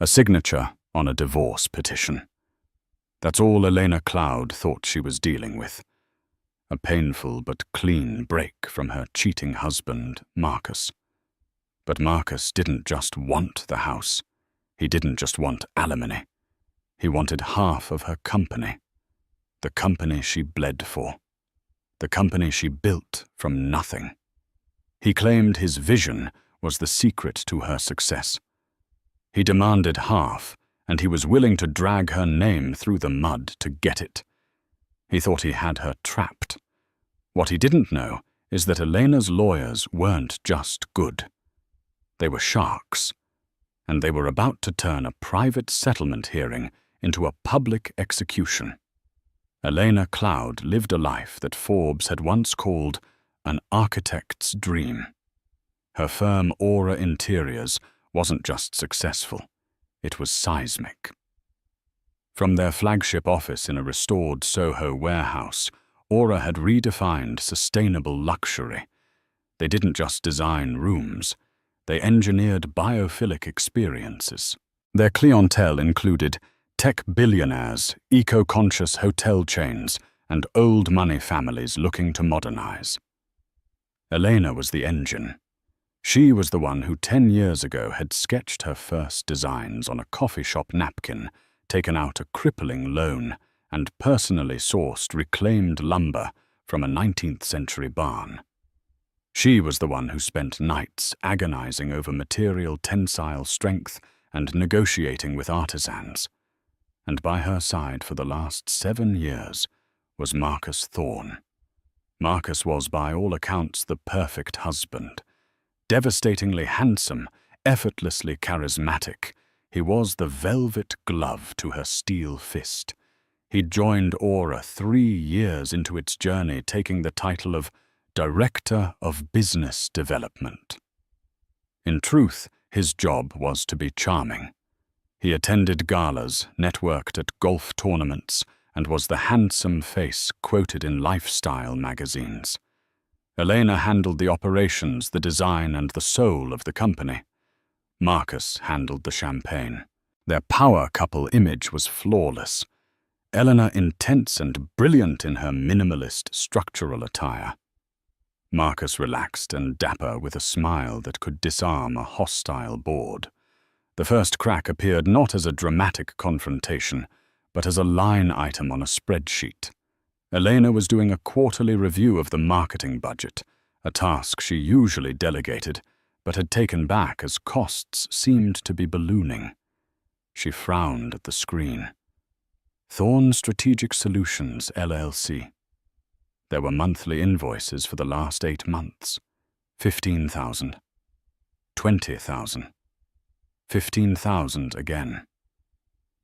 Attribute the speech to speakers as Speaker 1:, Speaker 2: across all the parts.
Speaker 1: A signature on a divorce petition. That's all Elena Cloud thought she was dealing with. A painful but clean break from her cheating husband, Marcus. But Marcus didn't just want the house. He didn't just want alimony. He wanted half of her company. The company she bled for. The company she built from nothing. He claimed his vision was the secret to her success. He demanded half, and he was willing to drag her name through the mud to get it. He thought he had her trapped. What he didn't know is that Elena's lawyers weren't just good. They were sharks, and they were about to turn a private settlement hearing into a public execution. Elena Cloud lived a life that Forbes had once called an architect's dream. Her firm Aura Interiors wasn't just successful, it was seismic. From their flagship office in a restored Soho warehouse, Aura had redefined sustainable luxury. They didn't just design rooms, they engineered biophilic experiences. Their clientele included tech billionaires, eco-conscious hotel chains, and old money families looking to modernize. Elena was the engine. She was the one who 10 years ago had sketched her first designs on a coffee shop napkin, taken out a crippling loan, and personally sourced reclaimed lumber from a 19th century barn. She was the one who spent nights agonizing over material tensile strength and negotiating with artisans. And by her side for the last 7 years was Marcus Thorne. Marcus was by all accounts the perfect husband. Devastatingly handsome, effortlessly charismatic, he was the velvet glove to her steel fist. He'd joined Aura 3 years into its journey, taking the title of Director of Business Development. In truth, his job was to be charming. He attended galas, networked at golf tournaments, and was the handsome face quoted in lifestyle magazines. Elena handled the operations, the design, and the soul of the company. Marcus handled the champagne. Their power couple image was flawless. Elena intense and brilliant in her minimalist structural attire. Marcus relaxed and dapper with a smile that could disarm a hostile board. The first crack appeared not as a dramatic confrontation, but as a line item on a spreadsheet. Elena was doing a quarterly review of the marketing budget, a task she usually delegated, but had taken back as costs seemed to be ballooning. She frowned at the screen. Thorne Strategic Solutions, LLC. There were monthly invoices for the last 8 months. 15,000. 20,000. 15,000 again.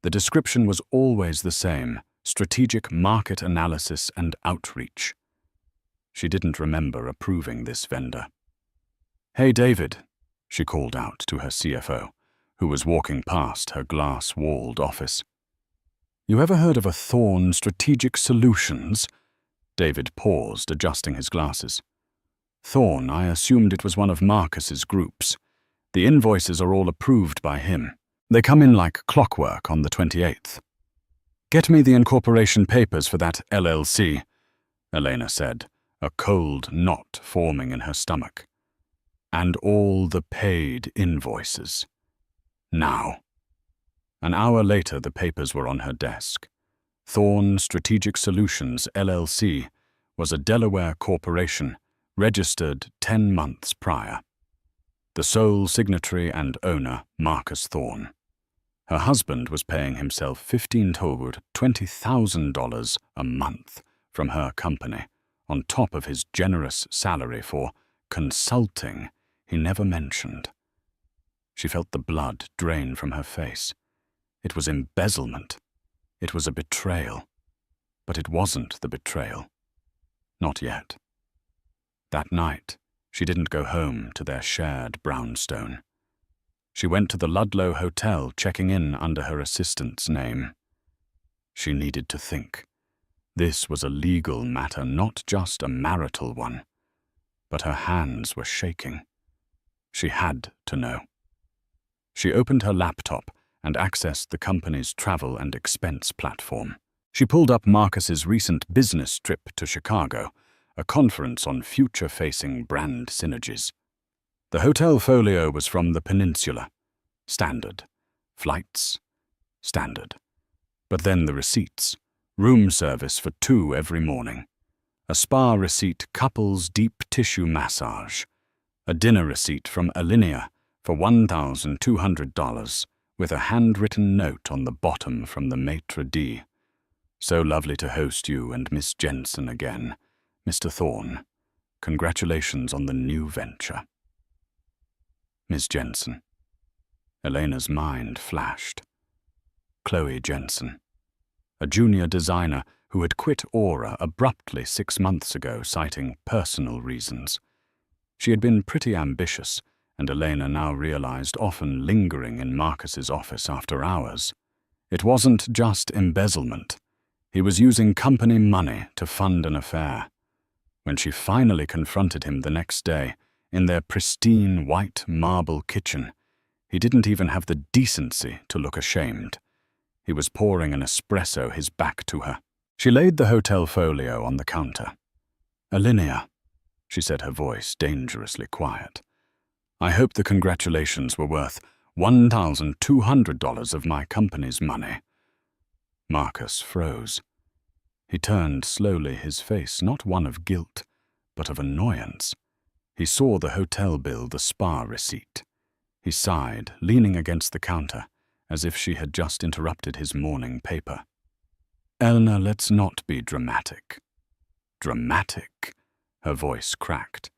Speaker 1: The description was always the same: strategic market analysis and outreach. She didn't remember approving this vendor. "Hey, David," she called out to her CFO, who was walking past her glass-walled office. "You ever heard of a Thorne Strategic Solutions?" David paused, adjusting his glasses. "Thorne, I assumed it was one of Marcus's groups. The invoices are all approved by him. They come in like clockwork on the 28th. Get me the incorporation papers for that LLC, Elena said, a cold knot forming in her stomach. And all the paid invoices. Now. An hour later, the papers were on her desk. Thorne Strategic Solutions, LLC, was a Delaware corporation, registered 10 months prior. The sole signatory and owner, Marcus Thorne. Her husband was paying himself $15,000 to $20,000 a month from her company, on top of his generous salary for consulting he never mentioned. She felt the blood drain from her face. It was embezzlement. It was a betrayal. But it wasn't the betrayal. Not yet. That night, she didn't go home to their shared brownstone. She went to the Ludlow Hotel, checking in under her assistant's name. She needed to think. This was a legal matter, not just a marital one. But her hands were shaking. She had to know. She opened her laptop and accessed the company's travel and expense platform. She pulled up Marcus's recent business trip to Chicago, a conference on future-facing brand synergies. The hotel folio was from the Peninsula. Standard. Flights. Standard. But then the receipts. Room service for 2 every morning. A spa receipt, couples deep tissue massage. A dinner receipt from Alinea for $1,200, with a handwritten note on the bottom from the maitre d'. So lovely to host you and Miss Jensen again. Mr. Thorne, congratulations on the new venture. Miss Jensen. Elena's mind flashed. Chloe Jensen, a junior designer who had quit Aura abruptly 6 months ago, citing personal reasons. She had been pretty ambitious, and Elena now realized often lingering in Marcus's office after hours. It wasn't just embezzlement. He was using company money to fund an affair. When she finally confronted him the next day, in their pristine white marble kitchen, he didn't even have the decency to look ashamed. He was pouring an espresso, his back to her. She laid the hotel folio on the counter. "Alinea," she said, her voice dangerously quiet. "I hope the congratulations were worth $1,200 of my company's money." Marcus froze. He turned slowly, his face not one of guilt, but of annoyance. He saw the hotel bill, the spa receipt. He sighed, leaning against the counter, as if she had just interrupted his morning paper. "Eleanor, let's not be dramatic." "Dramatic?" Her voice cracked.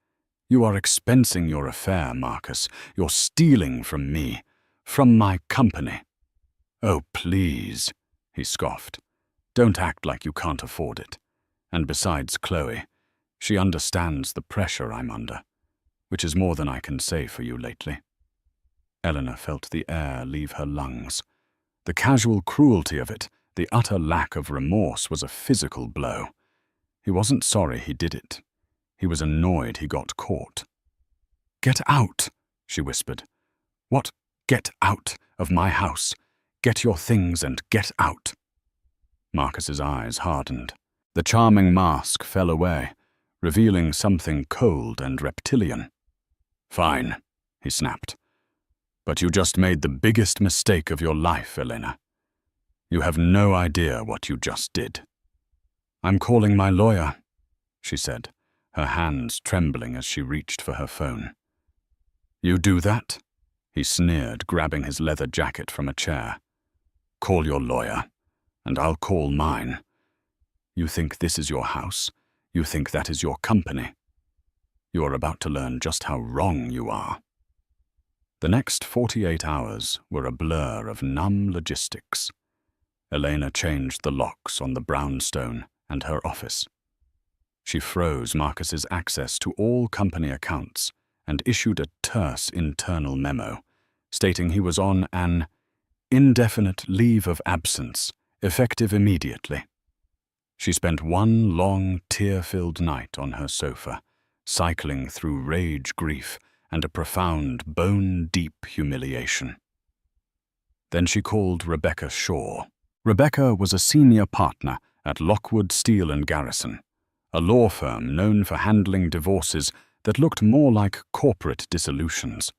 Speaker 1: "You are expensing your affair, Marcus. You're stealing from me, from my company." "Oh, please," he scoffed. "Don't act like you can't afford it. And besides, Chloe, she understands the pressure I'm under, which is more than I can say for you lately." Eleanor felt the air leave her lungs. The casual cruelty of it, the utter lack of remorse, was a physical blow. He wasn't sorry he did it. He was annoyed he got caught. "Get out," she whispered. "What? Get out of my house. Get your things and get out." Marcus's eyes hardened. The charming mask fell away, revealing something cold and reptilian. "Fine," he snapped. "But you just made the biggest mistake of your life, Elena. You have no idea what you just did." "I'm calling my lawyer," she said, her hands trembling as she reached for her phone. "You do that?" he sneered, grabbing his leather jacket from a chair. "Call your lawyer, and I'll call mine. You think this is your house? You think that is your company? You are about to learn just how wrong you are." The next 48 hours were a blur of numb logistics. Elena changed the locks on the brownstone and her office. She froze Marcus's access to all company accounts and issued a terse internal memo, stating he was on an indefinite leave of absence, effective immediately. She spent one long, tear-filled night on her sofa, cycling through rage, grief, and a profound, bone-deep humiliation. Then she called Rebecca Shaw. Rebecca was a senior partner at Lockwood Steel and Garrison, a law firm known for handling divorces that looked more like corporate dissolutions.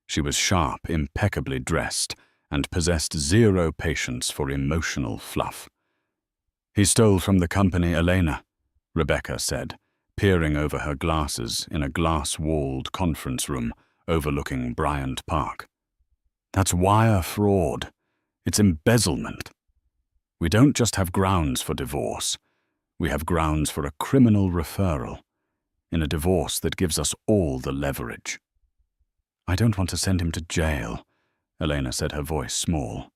Speaker 1: She was sharp, impeccably dressed, and possessed zero patience for emotional fluff. "He stole from the company, Elena," Rebecca said, peering over her glasses in a glass-walled conference room overlooking Bryant Park. "That's wire fraud. It's embezzlement. We don't just have grounds for divorce. We have grounds for a criminal referral, in a divorce that gives us all the leverage." "I don't want to send him to jail," Elena said, her voice small.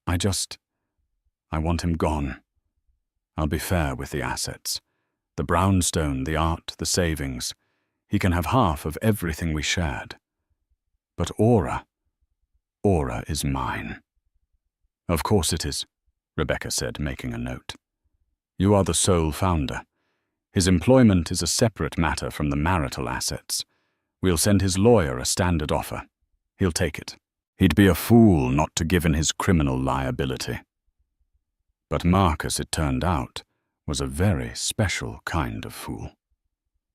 Speaker 1: I want him gone. I'll be fair with the assets. The brownstone, the art, the savings. He can have half of everything we shared. But Aura is mine." "Of course it is," Rebecca said, making a note. "You are the sole founder. His employment is a separate matter from the marital assets. We'll send his lawyer a standard offer. He'll take it. He'd be a fool not to give in his criminal liability. But Marcus, it turned out, was a very special kind of fool.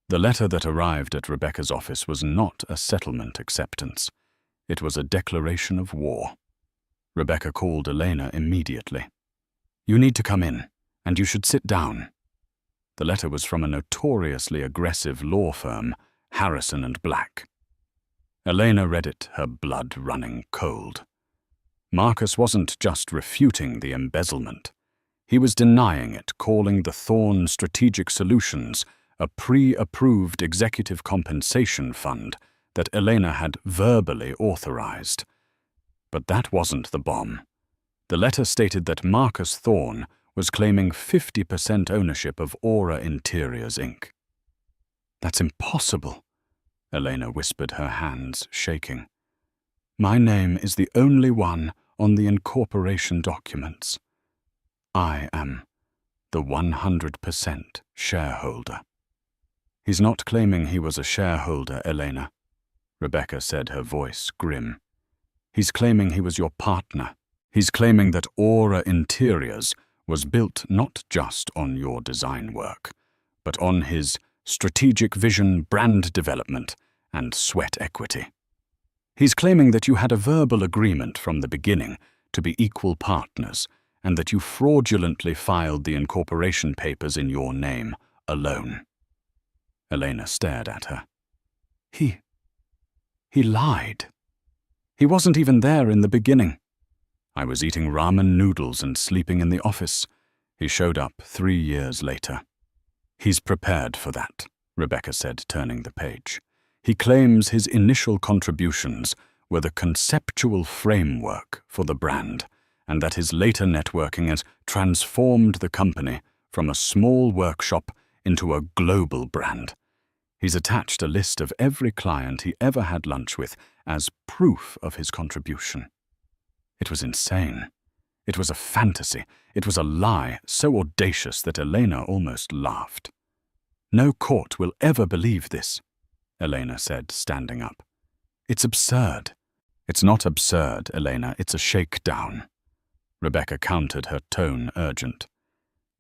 Speaker 1: The letter that arrived at Rebecca's office was not a settlement acceptance. It was a declaration of war. Rebecca called Elena immediately. "You need to come in, and you should sit down." The letter was from a notoriously aggressive law firm, Harrison and Black. Elena read it, her blood running cold. Marcus wasn't just refuting the embezzlement. He was denying it, calling the Thorn Strategic Solutions a pre-approved executive compensation fund that Elena had verbally authorized. But that wasn't the bomb. The letter stated that Marcus Thorn was claiming 50% ownership of Aura Interiors, Inc. "That's impossible," Elena whispered, her hands shaking. "My name is the only one on the incorporation documents. I am the 100% shareholder." "He's not claiming he was a shareholder, Elena," Rebecca said, her voice grim. "He's claiming he was your partner. He's claiming that Aura Interiors was built not just on your design work, but on his strategic vision, brand development, and sweat equity. He's claiming that you had a verbal agreement from the beginning to be equal partners, and that you fraudulently filed the incorporation papers in your name alone." Elena stared at her. He lied. He wasn't even there in the beginning. I was eating ramen noodles and sleeping in the office. He showed up 3 years later. "He's prepared for that," Rebecca said, turning the page. "He claims his initial contributions were the conceptual framework for the brand, and that his later networking has transformed the company from a small workshop into a global brand. He's attached a list of every client he ever had lunch with as proof of his contribution." It was insane. It was a fantasy. It was a lie so audacious that Elena almost laughed. "No court will ever believe this," Elena said, standing up. "It's absurd." "It's not absurd, Elena. It's a shakedown." Rebecca countered, her tone urgent.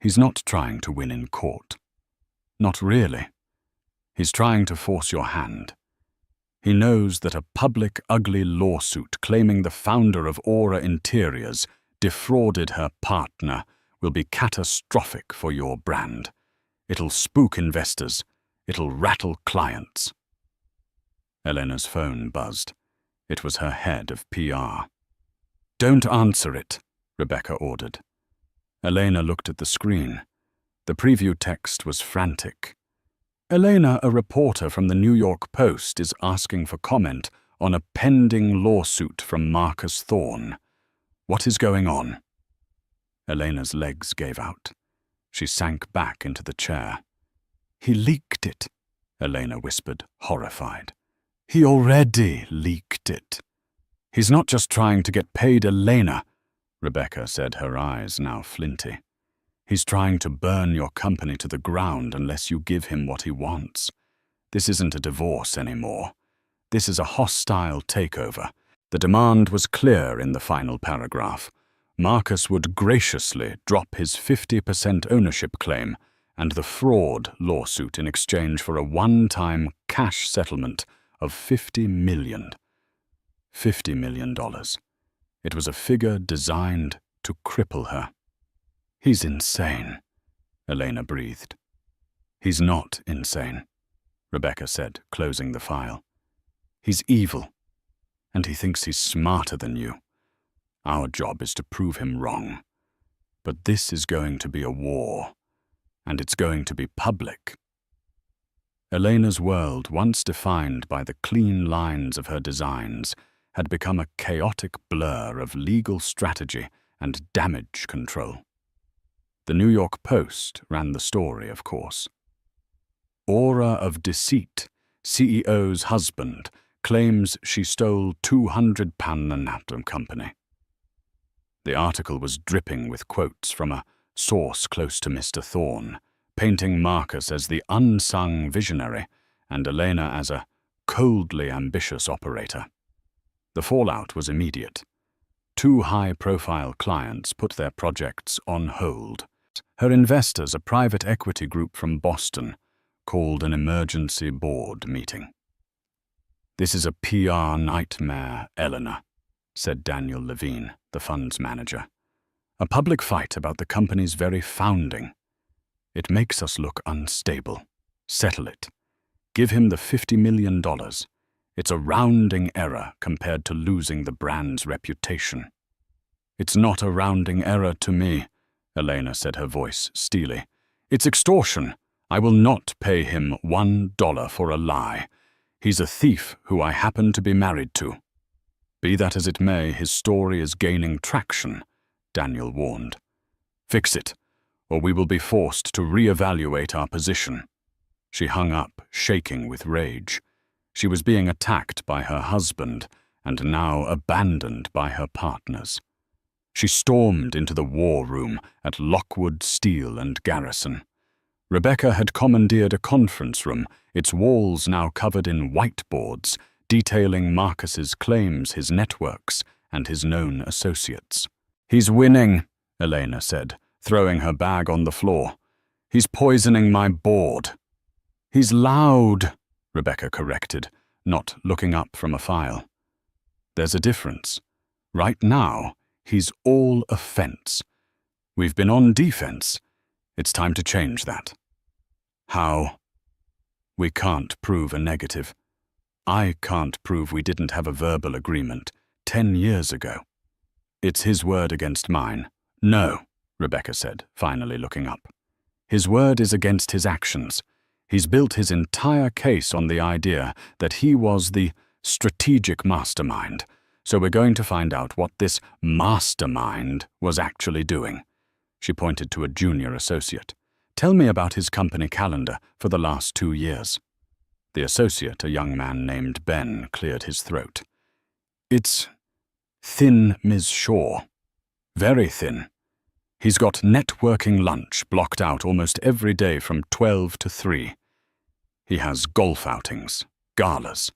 Speaker 1: "He's not trying to win in court. Not really. He's trying to force your hand. He knows that a public, ugly lawsuit claiming the founder of Aura Interiors defrauded her partner will be catastrophic for your brand. It'll spook investors. It'll rattle clients." Elena's phone buzzed. It was her head of PR. "Don't answer it," Rebecca ordered. Elena looked at the screen. The preview text was frantic. "Elena, a reporter from the New York Post, is asking for comment on a pending lawsuit from Marcus Thorn. What is going on?" Elena's legs gave out. She sank back into the chair. "He leaked it," Elena whispered, horrified. "He already leaked it." "He's not just trying to get paid, Elena," Rebecca said, her eyes now flinty. "He's trying to burn your company to the ground unless you give him what he wants. This isn't a divorce anymore. This is a hostile takeover. The demand was clear in the final paragraph. Marcus would graciously drop his 50% ownership claim and the fraud lawsuit in exchange for a one-time cash settlement of $50 million. $50 million. It was a figure designed to cripple her. "He's insane," Elena breathed. "He's not insane," Rebecca said, closing the file. "He's evil, and he thinks he's smarter than you. Our job is to prove him wrong. But this is going to be a war, and it's going to be public." Elena's world, once defined by the clean lines of her designs, had become a chaotic blur of legal strategy and damage control. The New York Post ran the story, of course. "Aura of Deceit, CEO's husband, claims she stole £200 company." The article was dripping with quotes from a source close to Mr. Thorn, painting Marcus as the unsung visionary and Elena as a coldly ambitious operator. The fallout was immediate. 2 high-profile clients put their projects on hold. Her investors, a private equity group from Boston, called an emergency board meeting. "This is a PR nightmare, Eleanor," said Daniel Levine, the fund's manager. "A public fight about the company's very founding. It makes us look unstable. Settle it. Give him the $50 million. It's a rounding error compared to losing the brand's reputation." "It's not a rounding error to me," Elena said, her voice steely. "It's extortion. I will not pay him $1 for a lie. He's a thief who I happen to be married to." "Be that as it may, his story is gaining traction," Daniel warned. "Fix it, or we will be forced to reevaluate our position." She hung up, shaking with rage. She was being attacked by her husband and now abandoned by her partners. She stormed into the war room at Lockwood Steel and Garrison. Rebecca had commandeered a conference room, its walls now covered in whiteboards, detailing Marcus's claims, his networks, and his known associates. "He's winning," Elena said, throwing her bag on the floor. "He's poisoning my board." "He's loud," Rebecca corrected, not looking up from a file. "There's a difference. Right now, he's all offense. We've been on defense. It's time to change that." "How?" "We can't prove a negative. I can't prove we didn't have a verbal agreement 10 years ago." "It's his word against mine." "No," Rebecca said, finally looking up. "His word is against his actions. He's built his entire case on the idea that he was the strategic mastermind, so we're going to find out what this mastermind was actually doing." She pointed to a junior associate. "Tell me about his company calendar for the last 2 years." The associate, a young man named Ben, cleared his throat. "It's thin, Ms. Shaw. Very thin. He's got networking lunch blocked out almost every day from 12 to 3. He has golf outings, galas.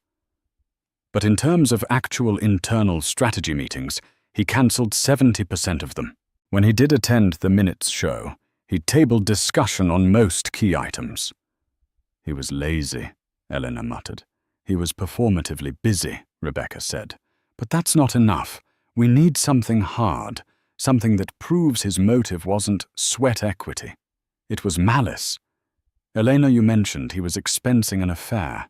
Speaker 1: But in terms of actual internal strategy meetings, he cancelled 70% of them. When he did attend the minutes show, he tabled discussion on most key items." "He was lazy," Eleanor muttered. "He was performatively busy," Rebecca said. "But that's not enough. We need something hard. Something that proves his motive wasn't sweat equity. It was malice. Elena, you mentioned he was expensing an affair."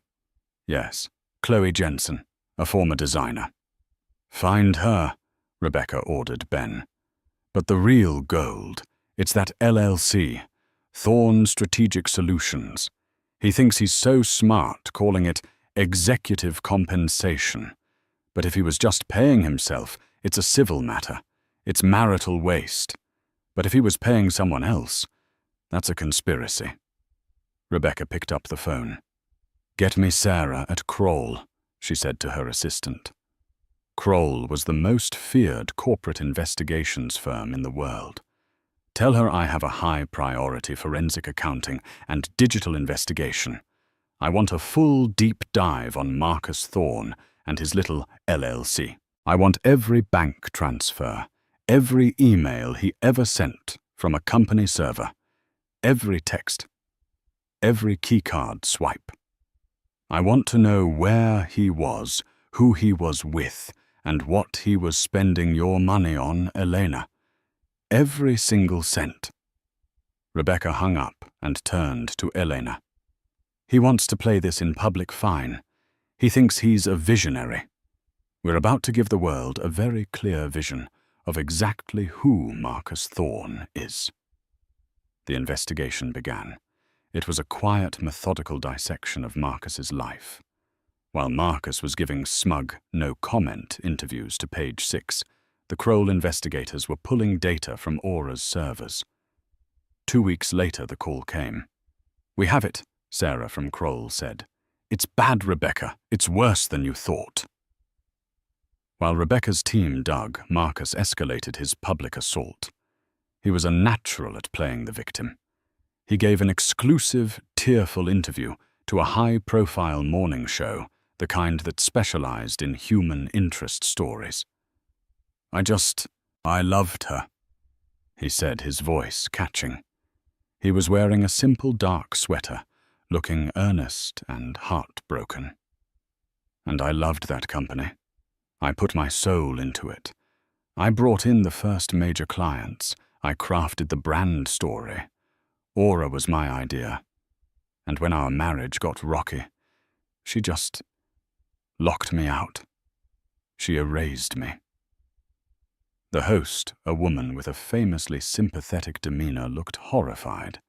Speaker 1: "Yes, Chloe Jensen, a former designer." "Find her," Rebecca ordered Ben. "But the real gold, it's that LLC, Thorn Strategic Solutions. He thinks he's so smart calling it executive compensation. But if he was just paying himself, it's a civil matter. It's marital waste. But if he was paying someone else, that's a conspiracy." Rebecca picked up the phone. "Get me Sarah at Kroll," she said to her assistant. Kroll was the most feared corporate investigations firm in the world. "Tell her I have a high-priority forensic accounting and digital investigation. I want a full deep dive on Marcus Thorn and his little LLC. I want every bank transfer, every email he ever sent from a company server, every text, every keycard swipe. I want to know where he was, who he was with, and what he was spending your money on, Elena. Every single cent." Rebecca hung up and turned to Elena. "He wants to play this in public fine. He thinks he's a visionary. We're about to give the world a very clear vision of exactly who Marcus Thorn is." The investigation began. It was a quiet, methodical dissection of Marcus's life. While Marcus was giving smug, no-comment interviews to Page 6, the Kroll investigators were pulling data from Aura's servers. 2 weeks later, the call came. "We have it," Sarah from Kroll said. "It's bad, Rebecca. It's worse than you thought." While Rebecca's team dug, Marcus escalated his public assault. He was a natural at playing the victim. He gave an exclusive, tearful interview to a high-profile morning show the kind that specialized in human interest stories. I loved her," he said, his voice catching. He was wearing a simple dark sweater, looking earnest and heartbroken. "And I loved that company. I put my soul into it. I brought in the first major clients. I crafted the brand story. Aura was my idea. And when our marriage got rocky, she just locked me out. She erased me." The host, a woman with a famously sympathetic demeanor, looked horrified.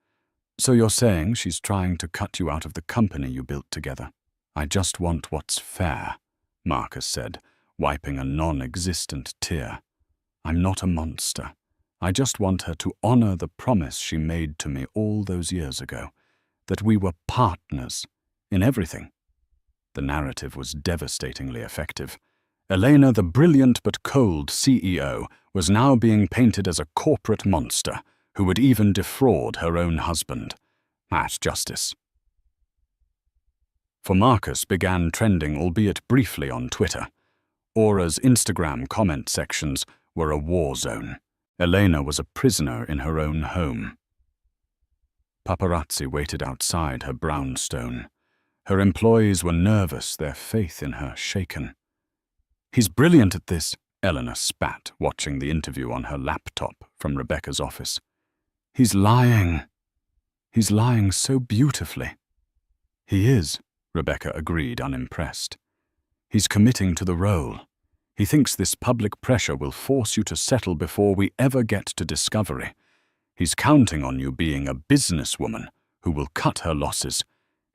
Speaker 1: "So you're saying she's trying to cut you out of the company you built together?" "I just want what's fair," Marcus said, wiping a non-existent tear. "I'm not a monster. I just want her to honor the promise she made to me all those years ago, that we were partners in everything." The narrative was devastatingly effective. Elena, the brilliant but cold CEO, was now being painted as a corporate monster who would even defraud her own husband. At justice. For Marcus began trending, albeit briefly, on Twitter. Aura's Instagram comment sections were a war zone. Elena was a prisoner in her own home. Paparazzi waited outside her brownstone. Her employees were nervous, their faith in her shaken. "He's brilliant at this," Eleanor spat, watching the interview on her laptop from Rebecca's office. "He's lying. He's lying so beautifully." "He is," Rebecca agreed, unimpressed. "He's committing to the role. He thinks this public pressure will force you to settle before we ever get to discovery. He's counting on you being a businesswoman who will cut her losses.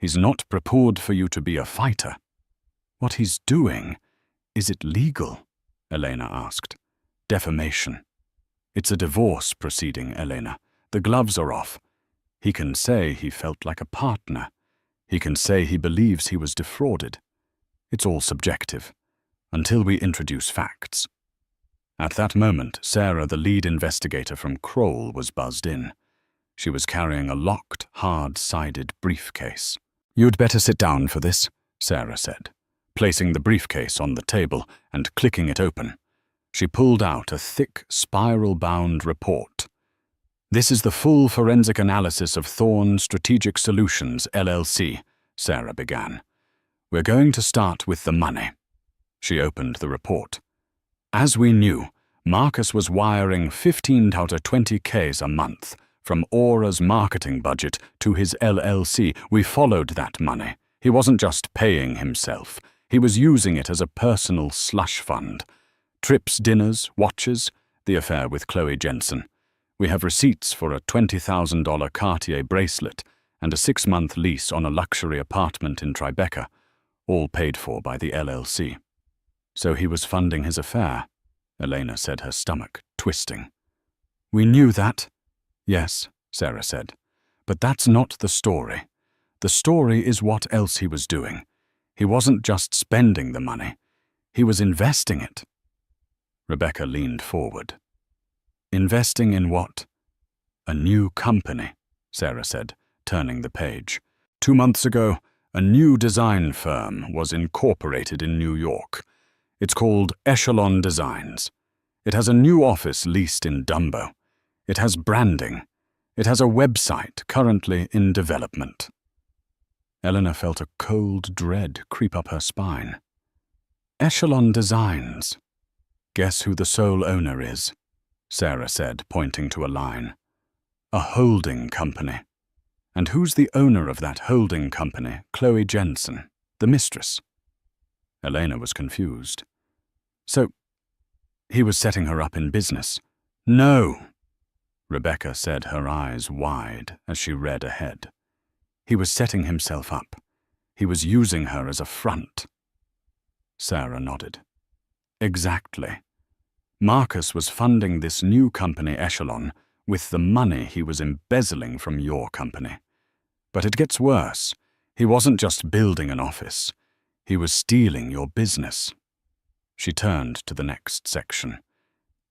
Speaker 1: He's not prepared for you to be a fighter." "What he's doing, is it legal?" Elena asked. "Defamation. It's a divorce proceeding, Elena. The gloves are off. He can say he felt like a partner. He can say he believes he was defrauded. It's all subjective, until we introduce facts." At that moment, Sarah, the lead investigator from Kroll, was buzzed in. She was carrying a locked, hard-sided briefcase. "You'd better sit down for this," Sarah said, placing the briefcase on the table and clicking it open. She pulled out a thick, spiral-bound report. "This is the full forensic analysis of Thorn Strategic Solutions, LLC," Sarah began. "We're going to start with the money." She opened the report. "As we knew, Marcus was wiring 15 out of 20Ks a month from Aura's marketing budget to his LLC. We followed that money. He wasn't just paying himself. He was using it as a personal slush fund. Trips, dinners, watches, the affair with Chloe Jensen. We have receipts for a $20,000 Cartier bracelet and a 6-month lease on a luxury apartment in Tribeca, all paid for by the LLC. So he was funding his affair," Elena said, her stomach twisting. "We knew that." "Yes," Sarah said, "but that's not the story. The story is what else he was doing. He wasn't just spending the money. He was investing it." Rebecca leaned forward. "Investing in what?" "A new company," Sarah said, turning the page. 2 months ago, a new design firm was incorporated in New York. It's called Echelon Designs. It has a new office leased in Dumbo. It has branding. It has a website currently in development." Eleanor felt a cold dread creep up her spine. "Echelon Designs. Guess who the sole owner is?" Sarah said, pointing to a line. "A holding company. And who's the owner of that holding company? Chloe Jensen, the mistress." Elena was confused. "So, he was setting her up in business?" "No," Rebecca said, her eyes wide as she read ahead. "He was setting himself up. He was using her as a front." Sarah nodded. "Exactly. Marcus was funding this new company, Echelon, with the money he was embezzling from your company. But it gets worse. He wasn't just building an office. He was stealing your business." She turned to the next section.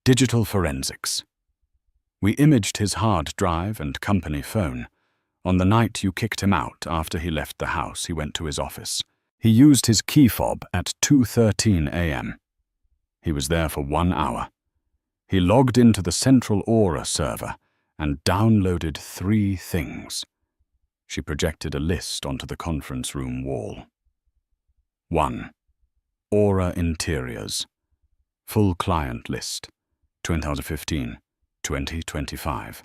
Speaker 1: "Digital forensics. We imaged his hard drive and company phone. On the night you kicked him out after he left the house, he went to his office. He used his key fob at 2:13 a.m. He was there for 1 hour. He logged into the central Aura server and downloaded 3 things. She projected a list onto the conference room wall. 1. Aura Interiors. Full client list. 2015-2025.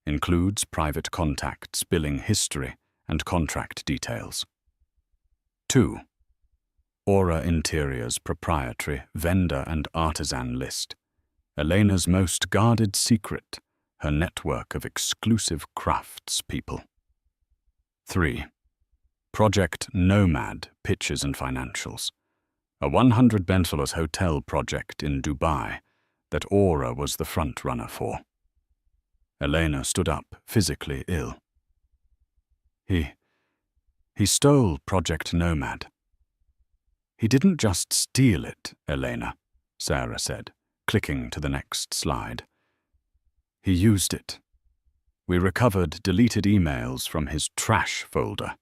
Speaker 1: Includes private contacts, billing history, and contract details. 2. Aura Interiors proprietary vendor and artisan list. Elena's most guarded secret, her network of exclusive craftspeople. 3. Project Nomad pitches and financials. A 100 Bensolos hotel project in Dubai that Aura was the front-runner for. Elena stood up, physically ill. He stole Project Nomad. He didn't just steal it, Elena, Sarah said, clicking to the next slide. He used it. We recovered deleted emails from his trash folder.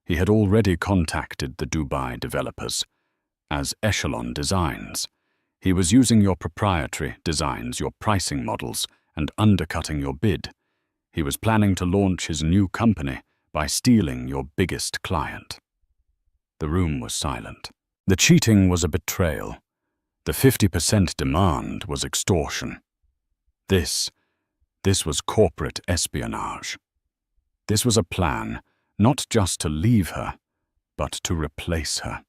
Speaker 1: He had already contacted the Dubai developers. As Echelon Designs, he was using your proprietary designs, your pricing models, and undercutting your bid. He was planning to launch his new company by stealing your biggest client. The room was silent. The cheating was a betrayal. The 50% demand was extortion. This was corporate espionage. This was a plan not just to leave her, but to replace her,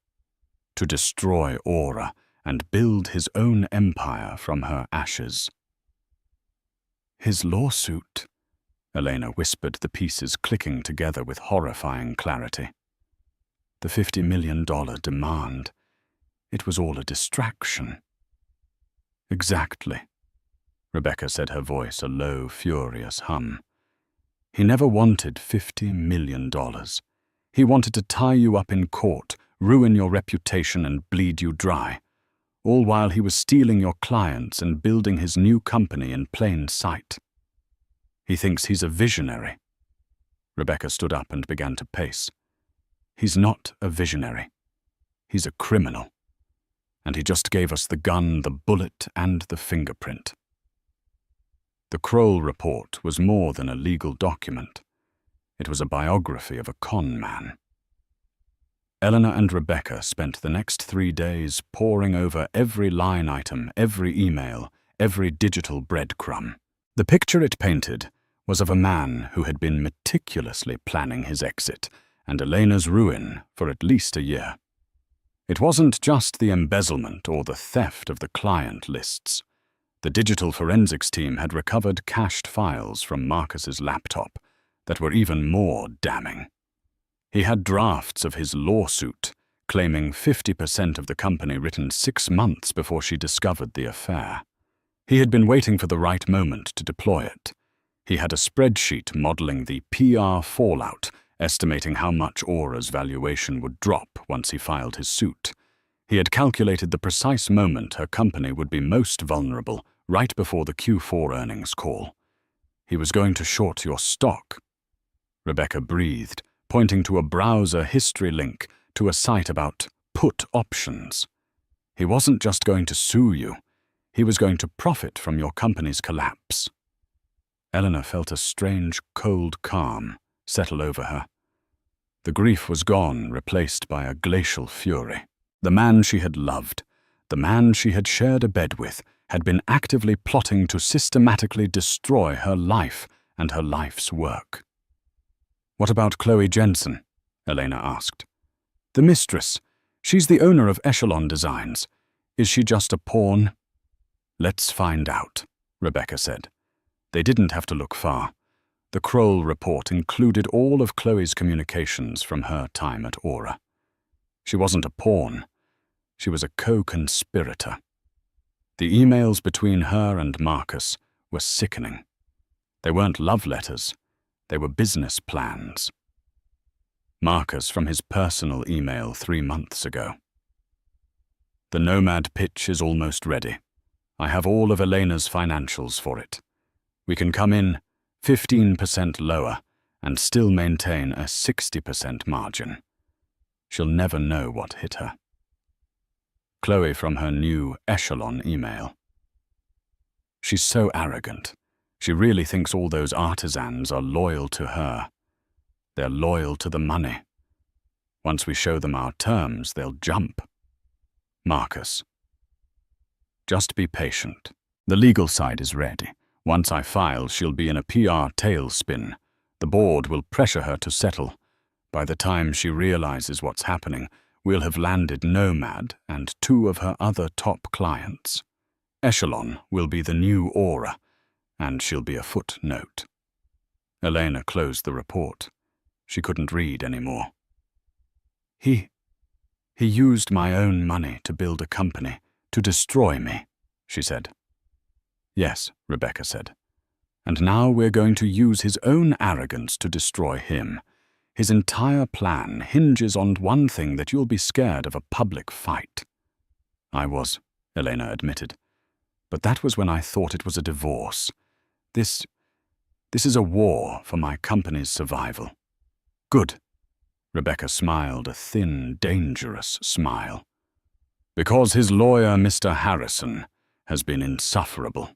Speaker 1: to destroy Aura and build his own empire from her ashes. His lawsuit, Elena whispered, the pieces clicking together with horrifying clarity. The $50 million demand. It was all a distraction. Exactly, Rebecca said, her voice a low, furious hum. He never wanted $50 million. He wanted to tie you up in court, ruin your reputation and bleed you dry, all while he was stealing your clients and building his new company in plain sight. He thinks he's a visionary. Rebecca stood up and began to pace. He's not a visionary. He's a criminal. And he just gave us the gun, the bullet, and the fingerprint. The Kroll report was more than a legal document. It was a biography of a con man. Eleanor and Rebecca spent the next 3 days poring over every line item, every email, every digital breadcrumb. The picture it painted was of a man who had been meticulously planning his exit and Elena's ruin for at least a year. It wasn't just the embezzlement or the theft of the client lists. The digital forensics team had recovered cached files from Marcus's laptop that were even more damning. He had drafts of his lawsuit, claiming 50% of the company written 6 months before she discovered the affair. He had been waiting for the right moment to deploy it. He had a spreadsheet modeling the PR fallout, estimating how much Aura's valuation would drop once he filed his suit. He had calculated the precise moment her company would be most vulnerable, right before the Q4 earnings call. He was going to short your stock. Rebecca breathed, pointing to a browser history link to a site about put options. He wasn't just going to sue you. He was going to profit from your company's collapse. Eleanor felt a strange, cold calm settle over her. The grief was gone, replaced by a glacial fury. The man she had loved, the man she had shared a bed with, had been actively plotting to systematically destroy her life and her life's work. "What about Chloe Jensen?" Elena asked. "The mistress. She's the owner of Echelon Designs. Is she just a pawn?" "Let's find out," Rebecca said. They didn't have to look far. The Kroll report included all of Chloe's communications from her time at Aura. She wasn't a pawn. She was a co-conspirator. The emails between her and Marcus were sickening. They weren't love letters. They were business plans. Marcus from his personal email 3 months ago. "The Nomad pitch is almost ready. I have all of Elena's financials for it. We can come in 15% lower and still maintain a 60% margin. She'll never know what hit her. Chloe from her new Echelon email. She's so arrogant. She really thinks all those artisans are loyal to her. They're loyal to the money. Once we show them our terms, they'll jump. Marcus. Just be patient. The legal side is ready. Once I file, she'll be in a PR tailspin. The board will pressure her to settle. By the time she realizes what's happening, we'll have landed Nomad and 2 of her other top clients. Echelon will be the new Aura, and she'll be a footnote. Elena closed the report. She couldn't read anymore. He used my own money to build a company, to destroy me, she said. Yes, Rebecca said. And now we're going to use his own arrogance to destroy him. His entire plan hinges on one thing, that you'll be scared of a public fight. I was, Elena admitted. But that was when I thought it was a divorce. This is a war for my company's survival. Good. Rebecca smiled, a thin, dangerous smile. Because his lawyer, Mr. Harrison, has been insufferable.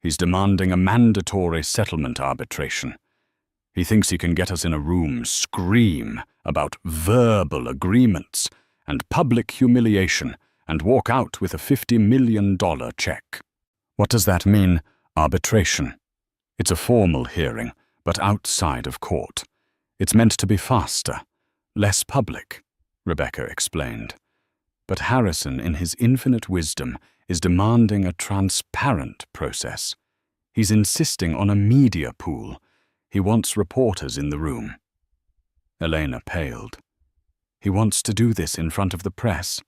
Speaker 1: He's demanding a mandatory settlement arbitration. He thinks he can get us in a room, scream about verbal agreements and public humiliation, and walk out with a $50 million check. What does that mean, arbitration? It's a formal hearing, but outside of court. It's meant to be faster, less public, Rebecca explained. But Harrison, in his infinite wisdom, is demanding a transparent process. He's insisting on a media pool. He wants reporters in the room. Elena paled. He wants to do this in front of the press.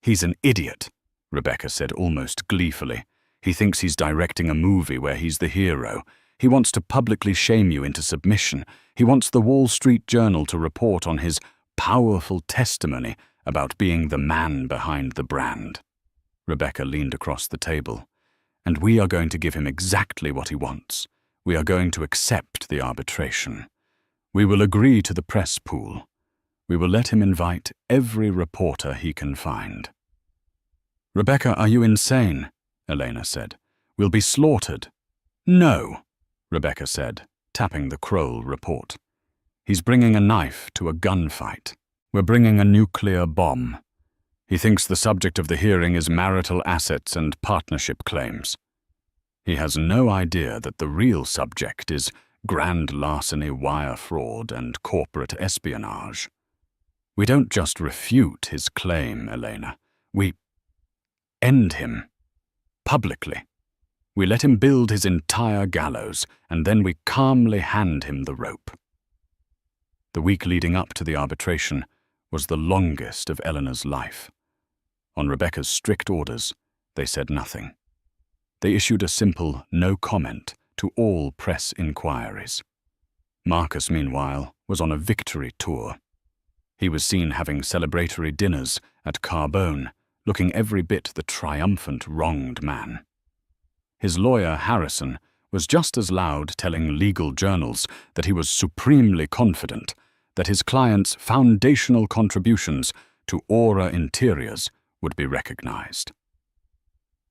Speaker 1: He's an idiot, Rebecca said almost gleefully. He thinks he's directing a movie where he's the hero. He wants to publicly shame you into submission. He wants the Wall Street Journal to report on his powerful testimony about being the man behind the brand. Rebecca leaned across the table. And we are going to give him exactly what he wants. We are going to accept the arbitration. We will agree to the press pool. We will let him invite every reporter he can find. Rebecca, are you insane? Elena said. We'll be slaughtered. No, Rebecca said, tapping the Kroll report. He's bringing a knife to a gunfight. We're bringing a nuclear bomb. He thinks the subject of the hearing is marital assets and partnership claims. He has no idea that the real subject is grand larceny, wire fraud, and corporate espionage. We don't just refute his claim, Elena. We end him. Publicly. We let him build his entire gallows, and then we calmly hand him the rope. The week leading up to the arbitration was the longest of Eleanor's life. On Rebecca's strict orders, they said nothing. They issued a simple no comment to all press inquiries. Marcus, meanwhile, was on a victory tour. He was seen having celebratory dinners at Carbone, looking every bit the triumphant wronged man. His lawyer, Harrison, was just as loud, telling legal journals that he was supremely confident that his client's foundational contributions to Aura Interiors would be recognized.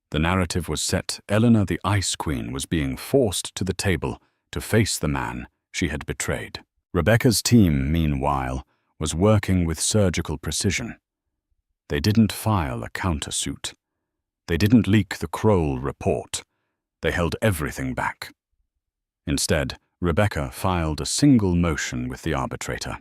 Speaker 1: The narrative was set. Eleanor the Ice Queen was being forced to the table to face the man she had betrayed. Rebecca's team, meanwhile, was working with surgical precision. They didn't file a countersuit. They didn't leak the Kroll report. They held everything back. Instead, Rebecca filed a single motion with the arbitrator.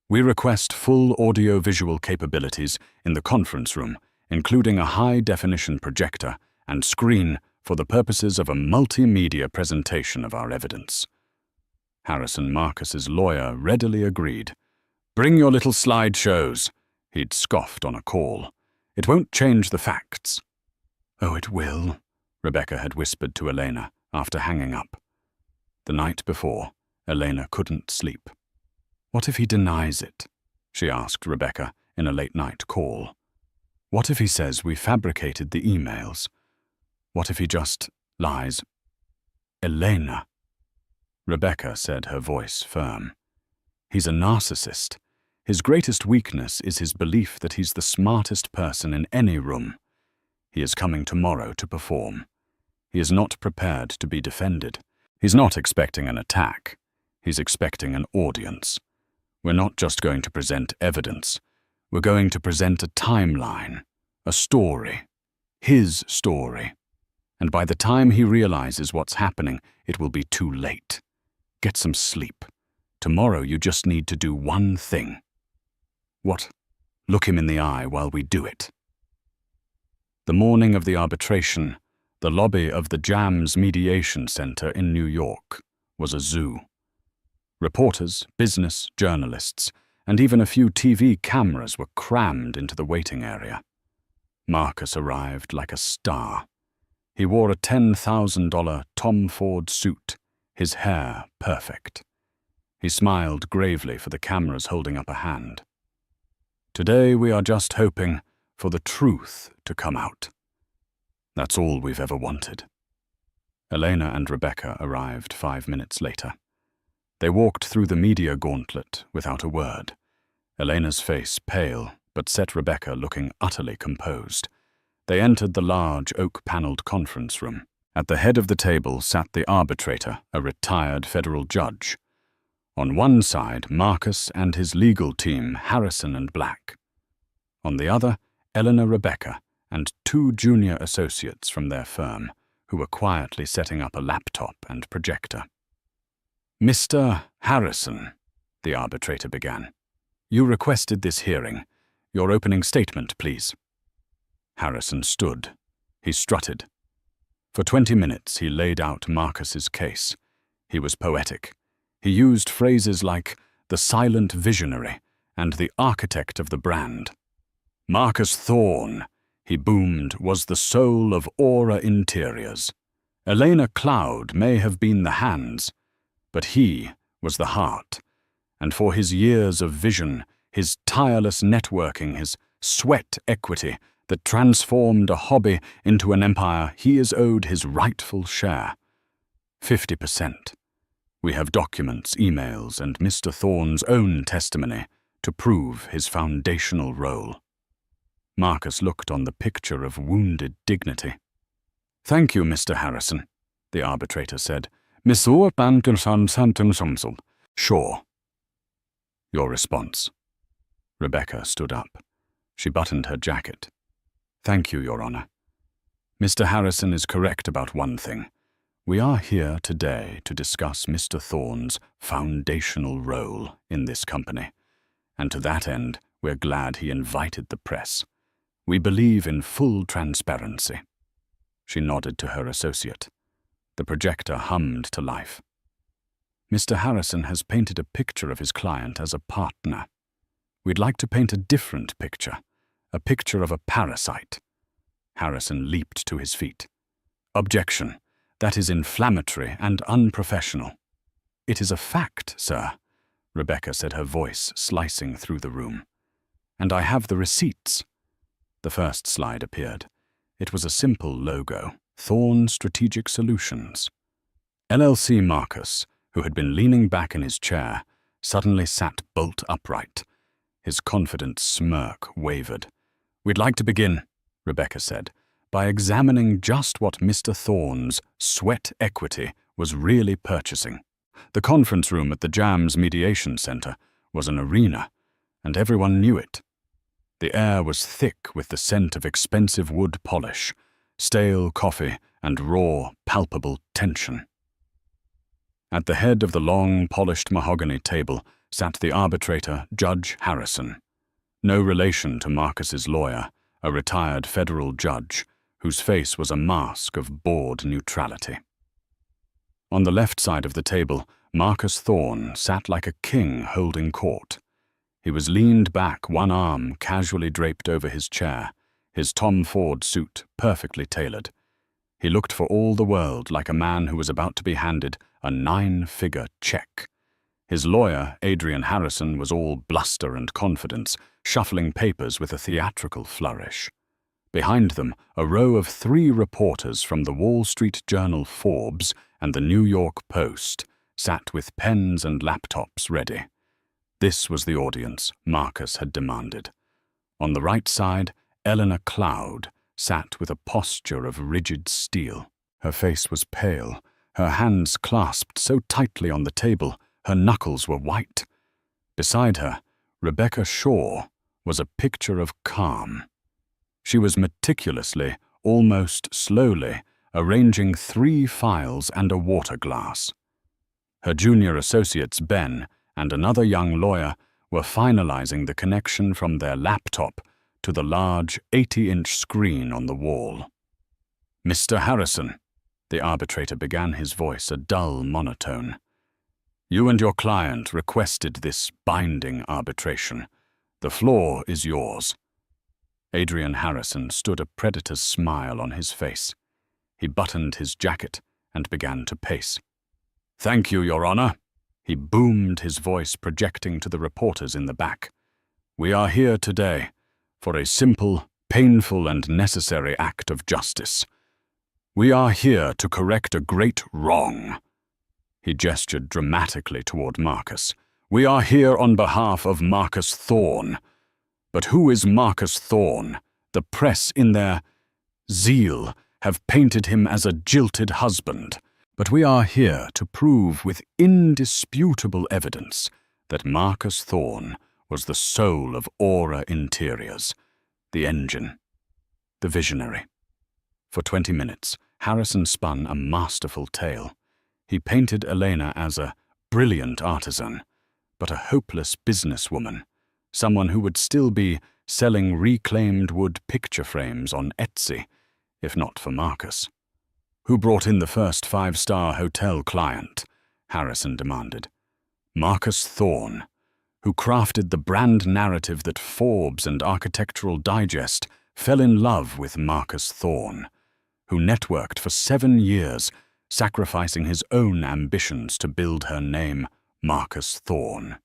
Speaker 1: We request full audio-visual capabilities in the conference room, including a high-definition projector and screen for the purposes of a multimedia presentation of our evidence. Harrison Marcus's lawyer readily agreed. Bring your little slideshows, he'd scoffed on a call. It won't change the facts. Oh, it will, Rebecca had whispered to Elena after hanging up. The night before, Elena couldn't sleep. What if he denies it? She asked Rebecca in a late-night call. What if he says we fabricated the emails? What if he just lies? Elena. Rebecca said, her voice firm. He's a narcissist. His greatest weakness is his belief that he's the smartest person in any room. He is coming tomorrow to perform. He is not prepared to be defended. He's not expecting an attack. He's expecting an audience. We're not just going to present evidence. We're going to present a timeline, a story, his story. And by the time he realizes what's happening, it will be too late. Get some sleep. Tomorrow you just need to do one thing. What? Look him in the eye while we do it. The morning of the arbitration, the lobby of the JAMS Mediation Center in New York was a zoo. Reporters, business, journalists, and even a few TV cameras were crammed into the waiting area. Marcus arrived like a star. He wore a $10,000 Tom Ford suit, his hair perfect. He smiled gravely for the cameras holding up a hand. Today we are just hoping for the truth to come out. That's all we've ever wanted. Elena and Rebecca arrived 5 minutes later. They walked through the media gauntlet without a word. Elena's face pale, but set Rebecca looking utterly composed. They entered the large oak-paneled conference room. At the head of the table sat the arbitrator, a retired federal judge. On one side, Marcus and his legal team, Harrison and Black. On the other, Eleanor Rebecca and 2 junior associates from their firm, who were quietly setting up a laptop and projector. Mr. Harrison, the arbitrator began, you requested this hearing. Your opening statement, please. Harrison stood. He strutted. For 20 minutes he laid out Marcus's case. He was poetic. He used phrases like the silent visionary and the architect of the brand. Marcus Thorne, he boomed, was the soul of Aura Interiors. Elena Cloud may have been the hands, but he was the heart. And for his years of vision, his tireless networking, his sweat equity that transformed a hobby into an empire, he is owed his rightful share. 50%. We have documents, emails, and Mr. Thorne's own testimony to prove his foundational role. Marcus looked on the picture of wounded dignity. Thank you, Mr. Harrison, the arbitrator said. Sure. Your response. Rebecca stood up. She buttoned her jacket. Thank you, Your Honor. Mr. Harrison is correct about one thing. We are here today to discuss Mr. Thorne's foundational role in this company, and to that end, we're glad he invited the press. We believe in full transparency. She nodded to her associate. The projector hummed to life. Mr. Harrison has painted a picture of his client as a partner. We'd like to paint a different picture, a picture of a parasite. Harrison leaped to his feet. Objection. That is inflammatory and unprofessional. It is a fact, sir, Rebecca said, her voice slicing through the room. And I have the receipts. The first slide appeared. It was a simple logo, Thorne Strategic Solutions. LLC Marcus, who had been leaning back in his chair, suddenly sat bolt upright. His confident smirk wavered. We'd like to begin, Rebecca said, by examining just what Mr. Thorne's sweat equity was really purchasing. The conference room at the JAMS Mediation Center was an arena, and everyone knew it. The air was thick with the scent of expensive wood polish, stale coffee, and raw, palpable tension. At the head of the long, polished mahogany table sat the arbitrator, Judge Harrison. No relation to Marcus's lawyer, a retired federal judge, whose face was a mask of bored neutrality. On the left side of the table, Marcus Thorne sat like a king holding court. He was leaned back, one arm casually draped over his chair, his Tom Ford suit perfectly tailored. He looked for all the world like a man who was about to be handed a 9-figure check. His lawyer, Adrian Harrison, was all bluster and confidence, shuffling papers with a theatrical flourish. Behind them, a row of 3 reporters from the Wall Street Journal Forbes and the New York Post sat with pens and laptops ready. This was the audience Marcus had demanded. On the right side, Eleanor Cloud sat with a posture of rigid steel. Her face was pale, her hands clasped so tightly on the table, her knuckles were white. Beside her, Rebecca Shaw was a picture of calm. She was meticulously, almost slowly, arranging 3 files and a water glass. Her junior associates Ben and another young lawyer were finalizing the connection from their laptop to the large 80-inch screen on the wall. "Mr. Harrison," the arbitrator began, his voice a dull monotone. "You and your client requested this binding arbitration. The floor is yours." Adrian Harrison stood, a predator's smile on his face. He buttoned his jacket and began to pace. "Thank you, Your Honor," he boomed, his voice projecting to the reporters in the back. "We are here today for a simple, painful, and necessary act of justice. We are here to correct a great wrong." He gestured dramatically toward Marcus. "We are here on behalf of Marcus Thorne. But who is Marcus Thorne? The press, in their zeal, have painted him as a jilted husband. But we are here to prove with indisputable evidence that Marcus Thorne was the soul of Aura Interiors, the engine, the visionary." For 20 minutes, Harrison spun a masterful tale. He painted Elena as a brilliant artisan, but a hopeless businesswoman, someone who would still be selling reclaimed wood picture frames on Etsy, if not for Marcus. "Who brought in the first 5-star hotel client?" Harrison demanded. "Marcus Thorne, who crafted the brand narrative that Forbes and Architectural Digest fell in love with Marcus Thorne, who networked for 7 years, sacrificing his own ambitions to build her name, Marcus Thorne."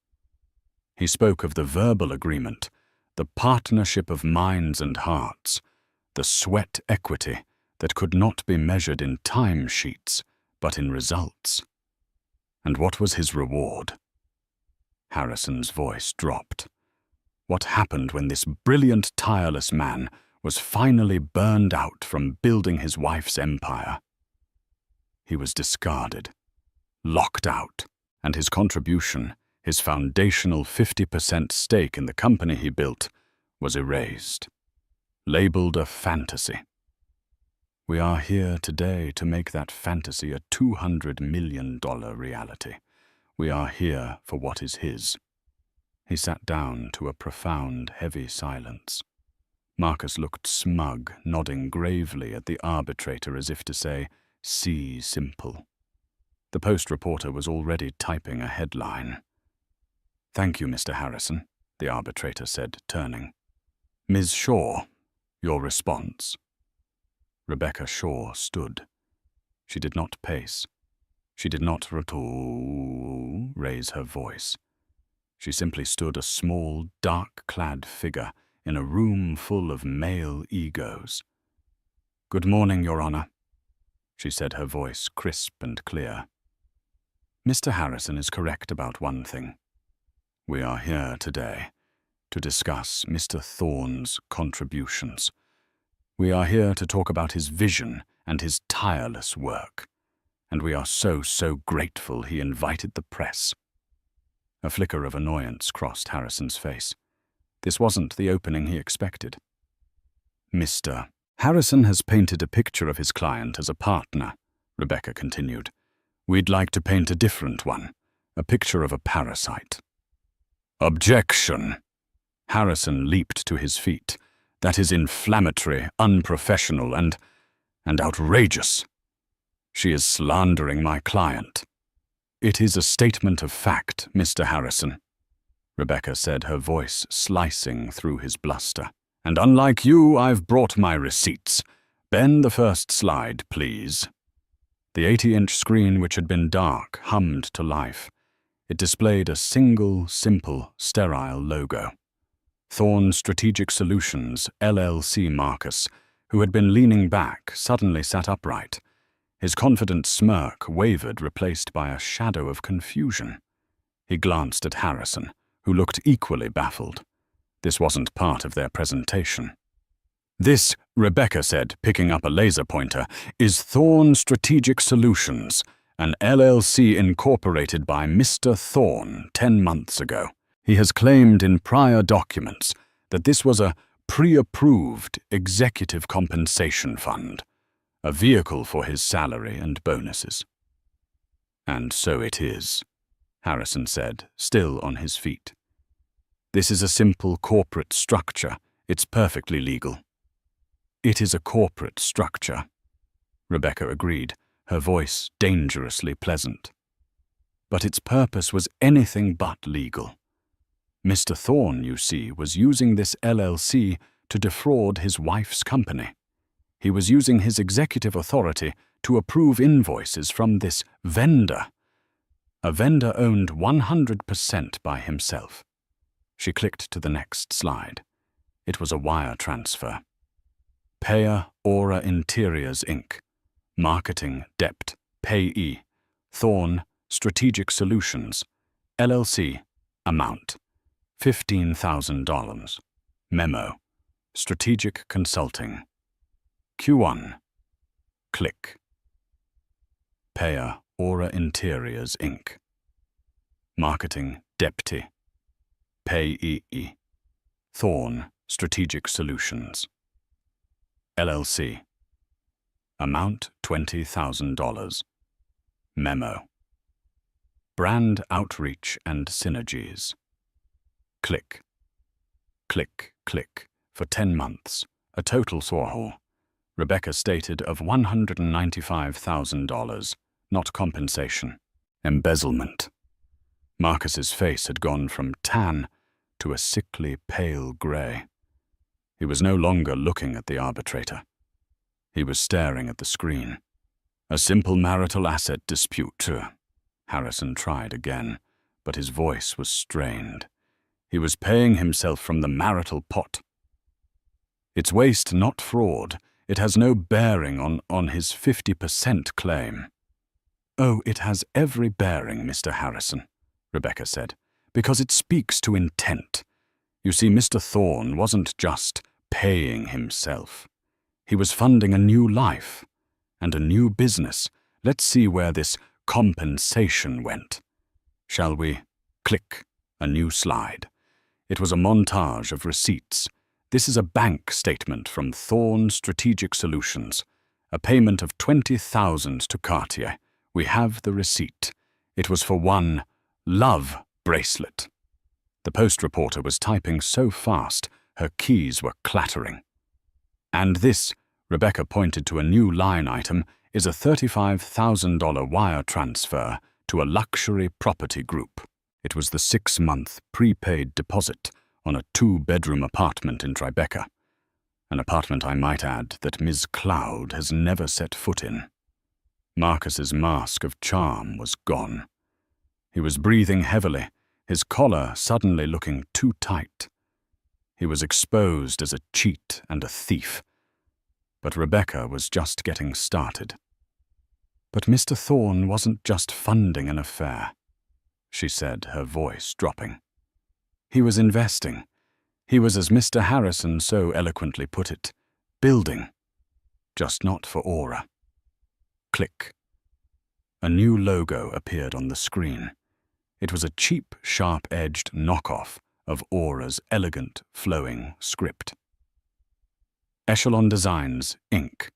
Speaker 1: He spoke of the verbal agreement, the partnership of minds and hearts, the sweat equity that could not be measured in timesheets, but in results. And what was his reward? Harrison's voice dropped. What happened when this brilliant, tireless man was finally burned out from building his wife's empire? He was discarded, locked out, and his contribution, his foundational 50% stake in the company he built, was erased, labeled a fantasy. We are here today to make that fantasy a $200 million reality. We are here for what is his. He sat down to a profound, heavy silence. Marcus looked smug, nodding gravely at the arbitrator as if to say, "See simple." The Post reporter was already typing a headline. "Thank you, Mr. Harrison," the arbitrator said, turning. "Ms. Shaw, your response." Rebecca Shaw stood. She did not pace. She did not raise her voice. She simply stood, a small, dark-clad figure in a room full of male egos. "Good morning, Your Honor," she said, her voice crisp and clear. "Mr. Harrison is correct about one thing. We are here today to discuss Mr. Thorne's contributions. We are here to talk about his vision and his tireless work. And we are so grateful he invited the press." A flicker of annoyance crossed Harrison's face. This wasn't the opening he expected. "Mr. Harrison has painted a picture of his client as a partner," Rebecca continued. "We'd like to paint a different one, a picture of a parasite." "Objection!" Harrison leaped to his feet. "That is inflammatory, unprofessional, and outrageous. She is slandering my client." "It is a statement of fact, Mr. Harrison," Rebecca said, her voice slicing through his bluster. "And unlike you, I've brought my receipts. Ben, the first slide, please." The 80-inch screen, which had been dark, hummed to life. It displayed a single, simple, sterile logo. Thorne Strategic Solutions, LLC. Marcus, who had been leaning back, suddenly sat upright. His confident smirk wavered, replaced by a shadow of confusion. He glanced at Harrison, who looked equally baffled. This wasn't part of their presentation. "This," Rebecca said, picking up a laser pointer, "is Thorn Strategic Solutions, an LLC incorporated by Mr. Thorn 10 months ago. He has claimed in prior documents that this was a pre-approved executive compensation fund, a vehicle for his salary and bonuses." "And so it is," Harrison said, still on his feet. "This is a simple corporate structure. It's perfectly legal." "It is a corporate structure," Rebecca agreed, her voice dangerously pleasant. "But its purpose was anything but legal. Mr. Thorn, you see, was using this LLC to defraud his wife's company. He was using his executive authority to approve invoices from this vendor. A vendor owned 100% by himself." She clicked to the next slide. It was a wire transfer. "Payer Aura Interiors, Inc. Marketing Dept. Payee. Thorn Strategic Solutions. LLC. Amount. $15,000. Memo. Strategic Consulting. Q1. Click. Payer Aura Interiors, Inc. Marketing Deputy. Payee. Thorn Strategic Solutions. LLC. Amount $20,000. Memo. Brand Outreach and Synergies. Click. Click, click, for 10 months, a total haul, Rebecca stated, of $195,000, not compensation. Embezzlement. Marcus's face had gone from tan to a sickly pale grey. He was no longer looking at the arbitrator. He was staring at the screen. "A simple marital asset dispute," Harrison tried again, but his voice was strained. He was paying himself from the marital pot. "It's waste, not fraud. It has no bearing on his 50% claim." "Oh, it has every bearing, Mr. Harrison," Rebecca said, "because it speaks to intent. You see, Mr. Thorn wasn't just paying himself. He was funding a new life and a new business. Let's see where this compensation went. Shall we? Click. A new slide. It was a montage of receipts. "This is a bank statement from Thorn Strategic Solutions. A payment of $20,000 to Cartier. We have the receipt. It was for one love bracelet." The Post reporter was typing so fast, her keys were clattering. "And this," Rebecca pointed to a new line item, "is a $35,000 wire transfer to a luxury property group." It was the 6-month prepaid deposit on a 2-bedroom apartment in Tribeca. An apartment, I might add, that Ms. Cloud has never set foot in. Marcus's mask of charm was gone. He was breathing heavily, his collar suddenly looking too tight. He was exposed as a cheat and a thief. But Rebecca was just getting started. "But Mr. Thorn wasn't just funding an affair," she said, her voice dropping. "He was investing. He was, as Mr. Harrison so eloquently put it, building. Just not for Aura." Click. A new logo appeared on the screen. It was a cheap, sharp-edged knockoff of Aura's elegant, flowing script. Echelon Designs, Inc.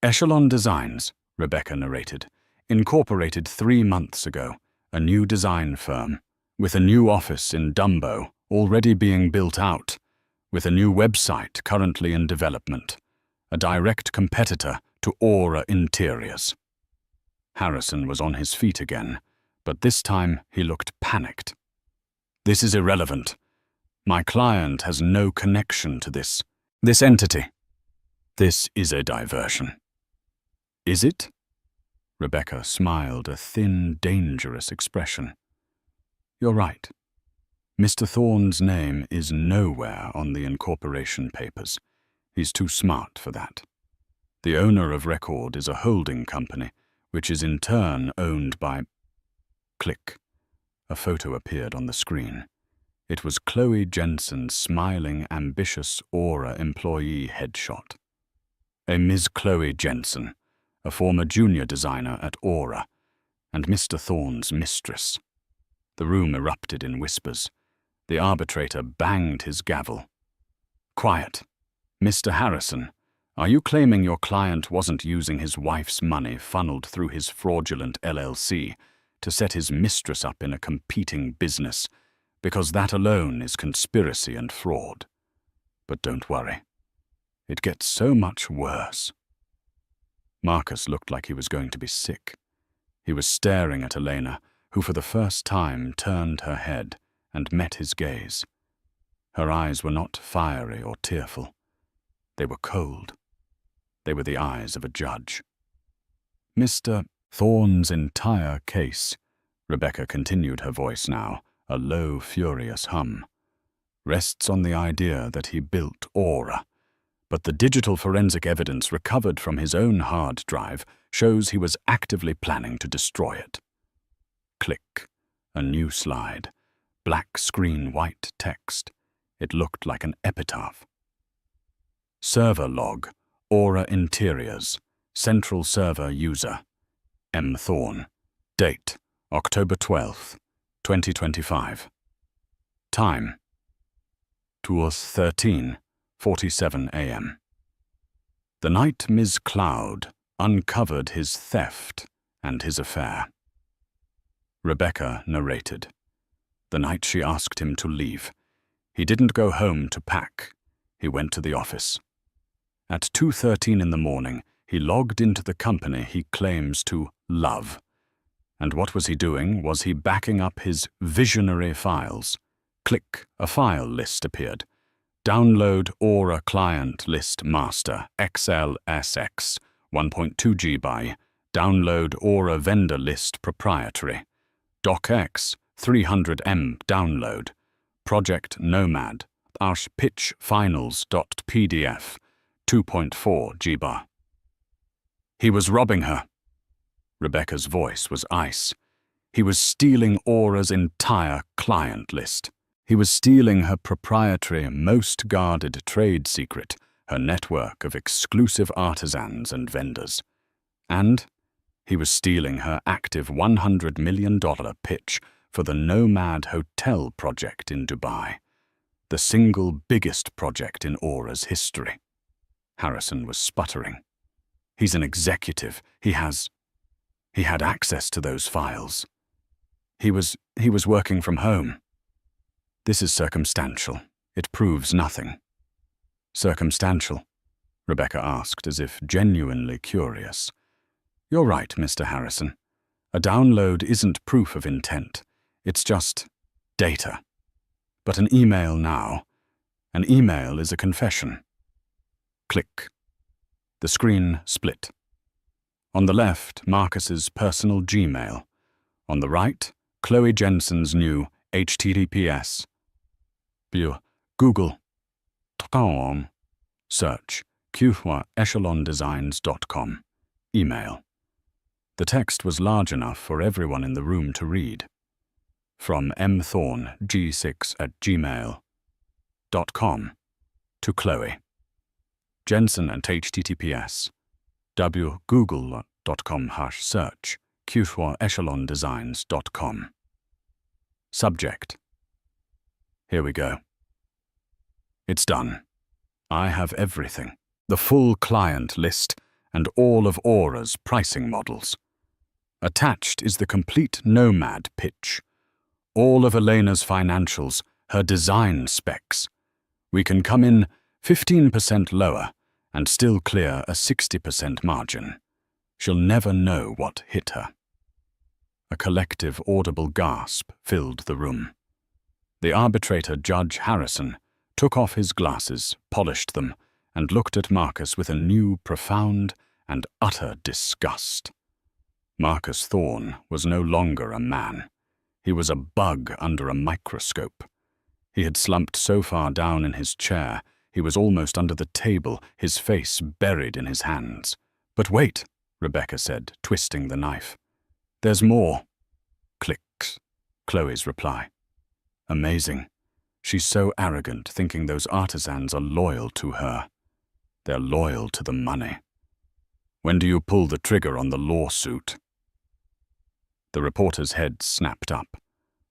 Speaker 1: Echelon Designs, Rebecca narrated, incorporated 3 months ago, a new design firm, with a new office in Dumbo already being built out, with a new website currently in development, a direct competitor to Aura Interiors. Harrison was on his feet again, but this time he looked panicked. "This is irrelevant. My client has no connection to this entity. This is a diversion." "Is it?" Rebecca smiled, a thin, dangerous expression. "You're right. Mr. Thorn's name is nowhere on the incorporation papers. He's too smart for that. The owner of record is a holding company, which is in turn owned by..." Click. A photo appeared on the screen. It was Chloe Jensen's smiling, ambitious Aura employee headshot. A Ms. Chloe Jensen, a former junior designer at Aura, and Mr. Thorne's mistress. The room erupted in whispers. The arbitrator banged his gavel. "Quiet. Mr. Harrison, are you claiming your client wasn't using his wife's money funneled through his fraudulent LLC to set his mistress up in a competing business, because that alone is conspiracy and fraud? But don't worry. It gets so much worse." Marcus looked like he was going to be sick. He was staring at Elena, who for the first time turned her head and met his gaze. Her eyes were not fiery or tearful. They were cold. They were the eyes of a judge. "Mr. Thorne's entire case," Rebecca continued, her voice now a low, furious hum, "rests on the idea that he built Aura, but the digital forensic evidence recovered from his own hard drive shows he was actively planning to destroy it." Click. A new slide. Black screen, white text. It looked like an epitaph. "Server log. Aura Interiors. Central server user. M. Thorne. Date. October 12th, 2025. Time. 13:47 a.m. The night Ms. Cloud uncovered his theft and his affair. Rebecca narrated. The night she asked him to leave. He didn't go home to pack. He went to the office. At 2:13 in the morning, he logged into the company he claims to love. And what was he doing? Was he backing up his visionary files? Click, a file list appeared. Download Aura Client List Master, XLSX, 1.2 GB. Download Aura Vendor List Proprietary. DocX, 300 M download. Project Nomad, arshpitchfinals.pdf, 2.4 GB. He was robbing her. Rebecca's voice was ice. He was stealing Aura's entire client list. He was stealing her proprietary, most guarded trade secret, her network of exclusive artisans and vendors. And he was stealing her active $100 million pitch for the Nomad Hotel project in Dubai, the single biggest project in Aura's history. Harrison was sputtering. He's an executive. He had access to those files. He was working from home. This is circumstantial. It proves nothing. Circumstantial? Rebecca asked, as if genuinely curious. You're right, Mr. Harrison. A download isn't proof of intent. It's just data. But an email now. An email is a confession. Click. The screen split. On the left, Marcus's personal Gmail. On the right, Chloe Jensen's new HTTPS. Google.com. Search echelondesigns.com. Email. The text was large enough for everyone in the room to read. From mthorne6@gmail.com to Chloe. Jensen at HTTPS. Google.com/search echelondesigns.com. Subject. Here we go. It's done. I have everything. The full client list and all of Aura's pricing models. Attached is the complete Nomad pitch. All of Elena's financials, her design specs. We can come in 15% lower and still clear a 60% margin. She'll never know what hit her. A collective audible gasp filled the room. The arbitrator, Judge Harrison, took off his glasses, polished them, and looked at Marcus with a new, profound, and utter disgust. Marcus Thorne was no longer a man. He was a bug under a microscope. He had slumped so far down in his chair, he was almost under the table, his face buried in his hands. But wait, Rebecca said, twisting the knife. There's more. Clicks. Chloe's reply. Amazing. She's so arrogant, thinking those artisans are loyal to her. They're loyal to the money. When do you pull the trigger on the lawsuit? The reporter's head snapped up.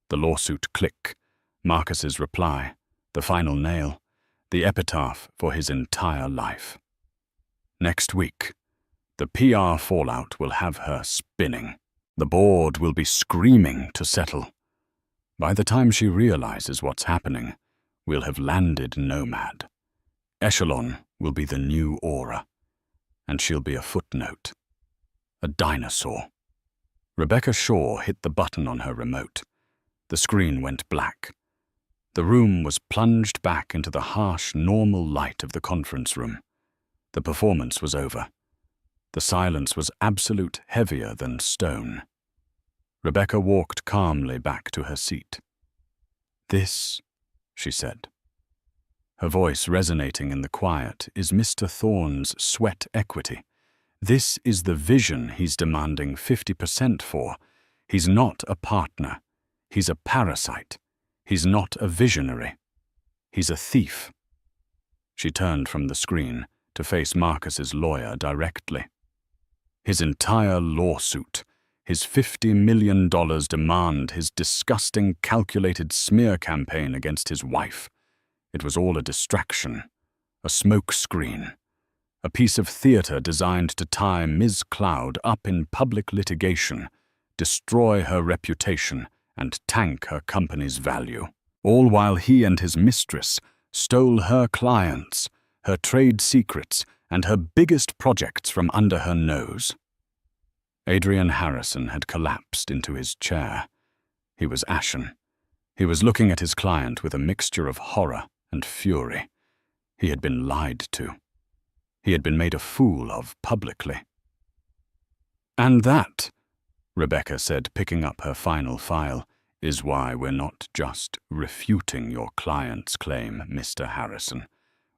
Speaker 1: The lawsuit click, Marcus's reply, the final nail, the epitaph for his entire life. Next week, the PR fallout will have her spinning. The board will be screaming to settle. By the time she realizes what's happening, we'll have landed Nomad. Echelon will be the new Aura, and she'll be a footnote, a dinosaur. Rebecca Shaw hit the button on her remote. The screen went black. The room was plunged back into the harsh, normal light of the conference room. The performance was over. The silence was absolute, heavier than stone. Rebecca walked calmly back to her seat. "This," she said, her voice resonating in the quiet, "is Mr. Thorne's sweat equity. This is the vision he's demanding 50% for. He's not a partner. He's a parasite. He's not a visionary. He's a thief." She turned from the screen to face Marcus's lawyer directly. His entire lawsuit, his $50 million demand, his disgusting, calculated smear campaign against his wife. It was all a distraction, a smokescreen, a piece of theater designed to tie Ms. Cloud up in public litigation, destroy her reputation, and tank her company's value, all while he and his mistress stole her clients, her trade secrets, and her biggest projects from under her nose. Adrian Harrison had collapsed into his chair. He was ashen. He was looking at his client with a mixture of horror and fury. He had been lied to. He had been made a fool of publicly. "And that," Rebecca said, picking up her final file, "is why we're not just refuting your client's claim, Mr. Harrison.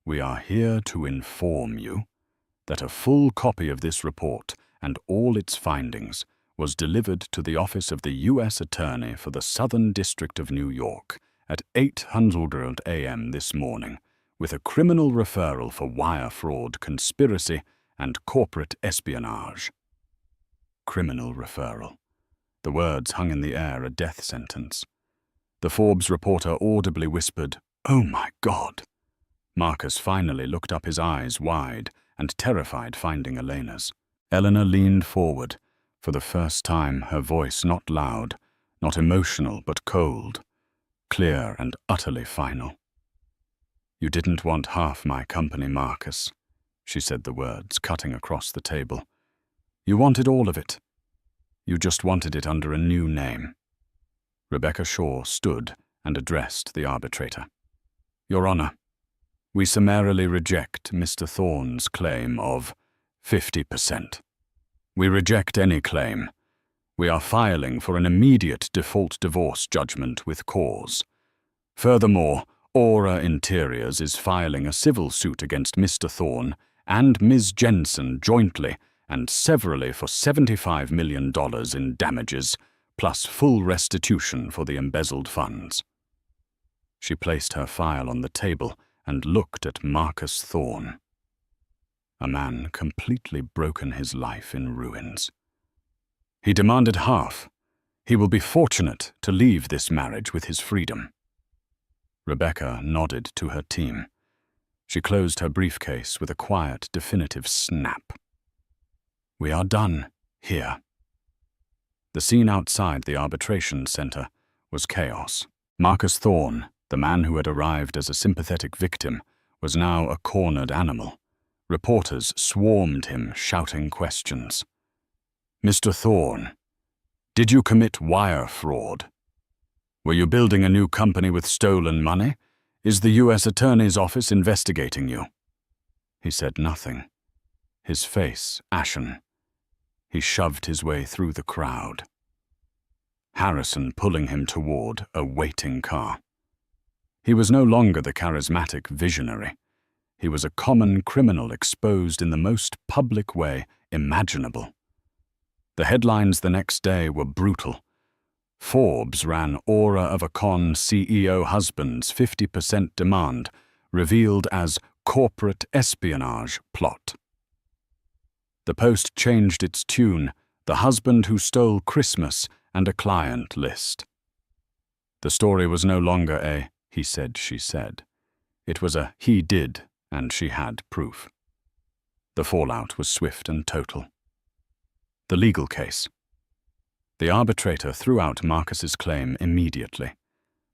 Speaker 1: We are here to inform you that a full copy of this report and all its findings was delivered to the office of the U.S. Attorney for the Southern District of New York at 8:00 a.m. this morning, with a criminal referral for wire fraud, conspiracy, and corporate espionage." Criminal referral. The words hung in the air, a death sentence. The Forbes reporter audibly whispered, "Oh my God." Marcus finally looked up, his eyes wide and terrified, finding Elena's. Eleanor leaned forward, for the first time, her voice not loud, not emotional, but cold, clear and utterly final. "You didn't want half my company, Marcus," she said, the words cutting across the table. "You wanted all of it. You just wanted it under a new name." Rebecca Shaw stood and addressed the arbitrator. "Your Honor, we summarily reject Mr. Thorne's claim of 50%. We reject any claim. We are filing for an immediate default divorce judgment with cause. Furthermore, Aura Interiors is filing a civil suit against Mr. Thorne and Ms. Jensen jointly and severally for $75 million in damages, plus full restitution for the embezzled funds." She placed her file on the table and looked at Marcus Thorne. A man completely broken, his life in ruins. He demanded half. He will be fortunate to leave this marriage with his freedom. Rebecca nodded to her team. She closed her briefcase with a quiet, definitive snap. "We are done here." The scene outside the arbitration center was chaos. Marcus Thorne, the man who had arrived as a sympathetic victim, was now a cornered animal. Reporters swarmed him, shouting questions. "Mr. Thorne, did you commit wire fraud? Were you building a new company with stolen money? Is the U.S. Attorney's Office investigating you?" He said nothing, his face ashen. He shoved his way through the crowd, Harrison pulling him toward a waiting car. He was no longer the charismatic visionary. He was a common criminal exposed in the most public way imaginable. The headlines the next day were brutal. Forbes ran aura of a con CEO husband's 50% demand, revealed as corporate espionage plot. The Post changed its tune, the husband who stole Christmas and a client list. The story was no longer a he said, she said. It was a he did, and she had proof. The fallout was swift and total. The legal case. The arbitrator threw out Marcus's claim immediately.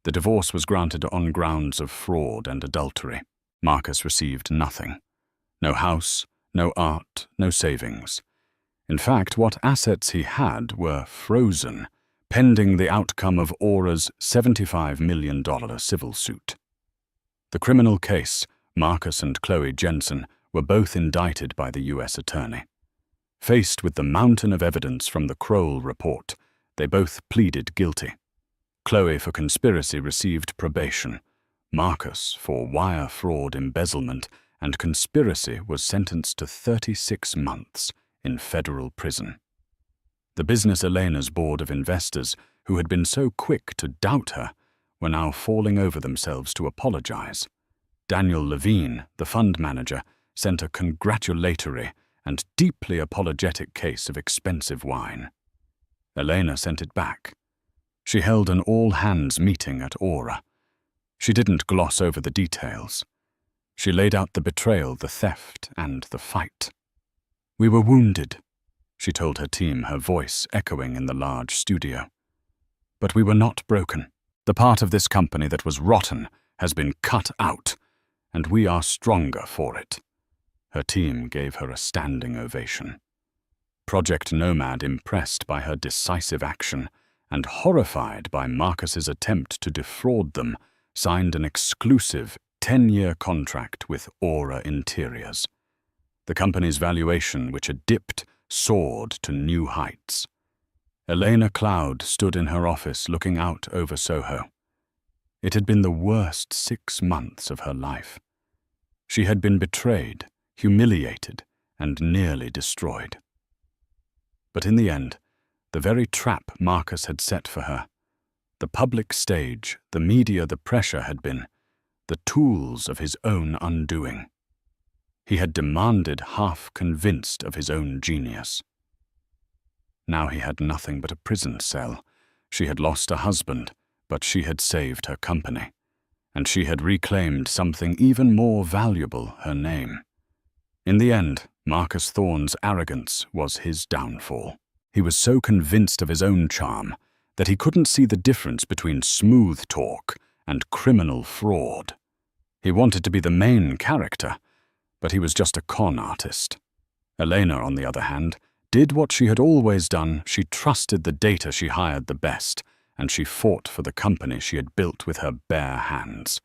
Speaker 1: The divorce was granted on grounds of fraud and adultery. Marcus received nothing. No house, no art, no savings. In fact, what assets he had were frozen, pending the outcome of Aura's $75 million civil suit. The criminal case, Marcus and Chloe Jensen were both indicted by the U.S. attorney. Faced with the mountain of evidence from the Kroll report, they both pleaded guilty. Chloe for conspiracy received probation. Marcus for wire fraud, embezzlement, and conspiracy was sentenced to 36 months in federal prison. The business Elena's board of investors, who had been so quick to doubt her, were now falling over themselves to apologize. Daniel Levine, the fund manager, sent a congratulatory and deeply apologetic case of expensive wine. Elena sent it back. She held an all-hands meeting at Aura. She didn't gloss over the details. She laid out the betrayal, the theft, and the fight. "We were wounded," she told her team, her voice echoing in the large studio. "But we were not broken. The part of this company that was rotten has been cut out, and we are stronger for it." Her team gave her a standing ovation. Project Nomad, impressed by her decisive action and horrified by Marcus's attempt to defraud them, signed an exclusive 10-year contract with Aura Interiors. The company's valuation, which had dipped, soared to new heights. Elena Cloud stood in her office looking out over Soho. It had been the worst 6 months of her life. She had been betrayed, humiliated, and nearly destroyed. But in the end, the very trap Marcus had set for her, the public stage, the media, the pressure had been the tools of his own undoing. He had demanded, half convinced of his own genius. Now he had nothing but a prison cell. She had lost a husband, but she had saved her company. And she had reclaimed something even more valuable, her name. In the end, Marcus Thorne's arrogance was his downfall. He was so convinced of his own charm that he couldn't see the difference between smooth talk and criminal fraud. He wanted to be the main character, but he was just a con artist. Elena, on the other hand, did what she had always done. She trusted the data she hired the best, and she fought for the company she had built with her bare hands.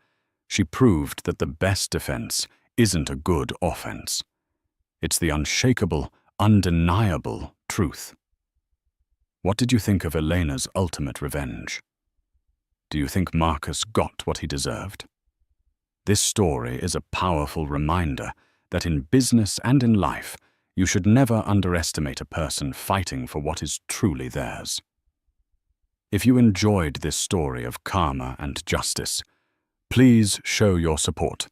Speaker 1: She proved that the best defense isn't a good offense. It's the unshakable, undeniable truth. What did you think of Elena's ultimate revenge? Do you think Marcus got what he deserved? This story is a powerful reminder that in business and in life, you should never underestimate a person fighting for what is truly theirs. If you enjoyed this story of karma and justice, please show your support.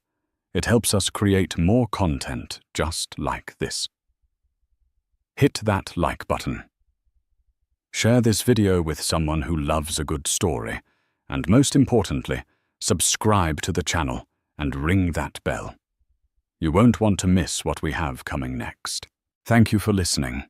Speaker 1: It helps us create more content just like this. Hit that like button. Share this video with someone who loves a good story, and most importantly, subscribe to the channel and ring that bell. You won't want to miss what we have coming next. Thank you for listening.